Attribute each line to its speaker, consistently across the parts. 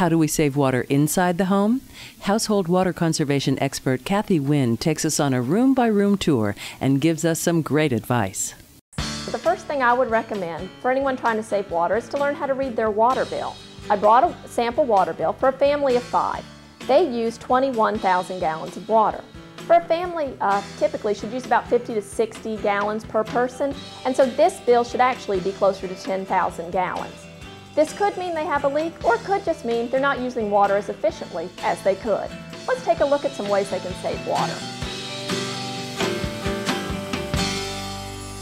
Speaker 1: How do we save water inside the home? Household water conservation expert Kathy Nguyen takes us on a room-by-room tour and gives us some great advice.
Speaker 2: The first thing I would recommend for anyone trying to save water is to learn how to read their water bill. I brought a sample water bill for a family of 5. They use 21,000 gallons of water. For a family, typically should use about 50 to 60 gallons per person, and so this bill should actually be closer to 10,000 gallons. This could mean they have a leak, or it could just mean they're not using water as efficiently as they could. Let's take a look at some ways they can save water.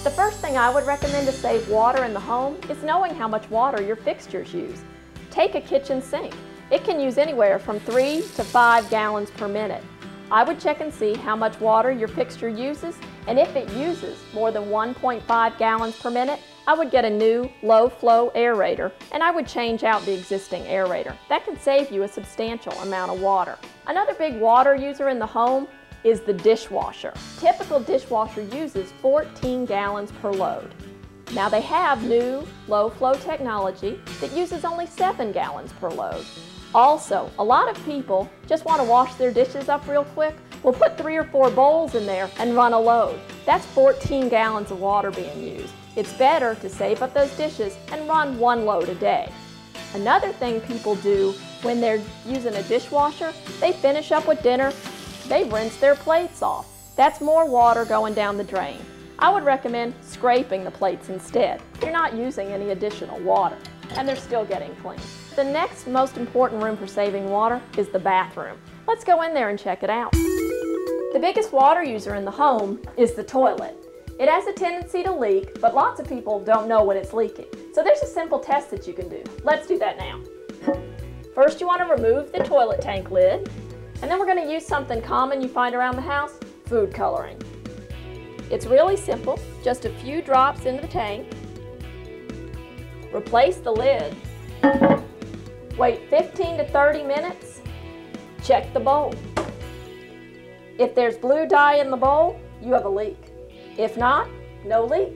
Speaker 2: The first thing I would recommend to save water in the home is knowing how much water your fixtures use. Take a kitchen sink. It can use anywhere from 3 to 5 gallons per minute. I would check and see how much water your fixture uses, and if it uses more than 1.5 gallons per minute, I would get a new low-flow aerator, and I would change out the existing aerator. That can save you a substantial amount of water. Another big water user in the home is the dishwasher. Typical dishwasher uses 14 gallons per load. Now they have new low-flow technology that uses only 7 gallons per load. Also, a lot of people just want to wash their dishes up real quick. We'll put 3 or 4 bowls in there and run a load. That's 14 gallons of water being used. It's better to save up those dishes and run 1 load a day. Another thing people do when they're using a dishwasher, they finish up with dinner, they rinse their plates off. That's more water going down the drain. I would recommend scraping the plates instead. You're not using any additional water, and they're still getting clean. The next most important room for saving water is the bathroom. Let's go in there and check it out. The biggest water user in the home is the toilet. It has a tendency to leak, but lots of people don't know when it's leaking. So there's a simple test that you can do. Let's do that now. First, you want to remove the toilet tank lid, and then we're going to use something common you find around the house, food coloring. It's really simple, just a few drops into the tank. Replace the lid. Wait 15 to 30 minutes. Check the bowl. If there's blue dye in the bowl, you have a leak. If not, no leak.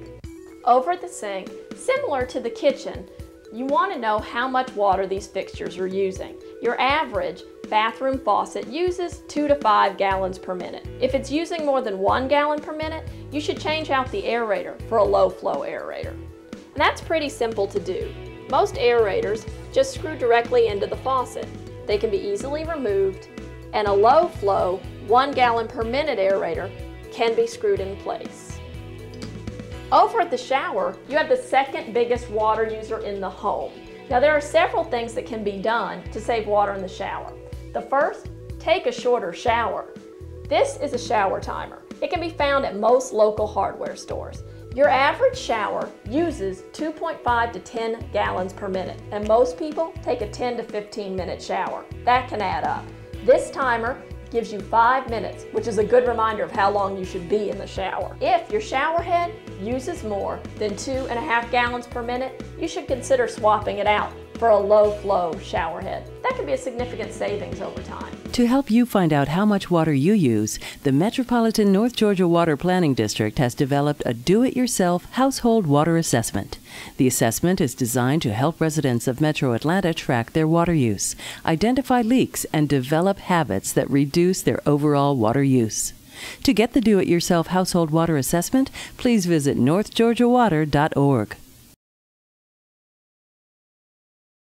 Speaker 2: Over at the sink, similar to the kitchen, you want to know how much water these fixtures are using. Your average bathroom faucet uses 2 to 5 gallons per minute. If it's using more than 1 gallon per minute, you should change out the aerator for a low-flow aerator. And that's pretty simple to do. Most aerators just screw directly into the faucet. They can be easily removed, and a low-flow 1 gallon per minute aerator can be screwed in place. Over at the shower, you have the second biggest water user in the home. Now there are several things that can be done to save water in the shower. The first, take a shorter shower. This is a shower timer. It can be found at most local hardware stores. Your average shower uses 2.5 to 10 gallons per minute, and most people take a 10 to 15 minute shower. That can add up. This timer gives you 5 minutes, which is a good reminder of how long you should be in the shower. If your shower head uses more than 2.5 gallons per minute, you should consider swapping it out for a low-flow shower head. That could be a significant savings over time.
Speaker 1: To help you find out how much water you use, the Metropolitan North Georgia Water Planning District has developed a do-it-yourself household water assessment. The assessment is designed to help residents of Metro Atlanta track their water use, identify leaks, and develop habits that reduce their overall water use. To get the do-it-yourself household water assessment, please visit northgeorgiawater.org.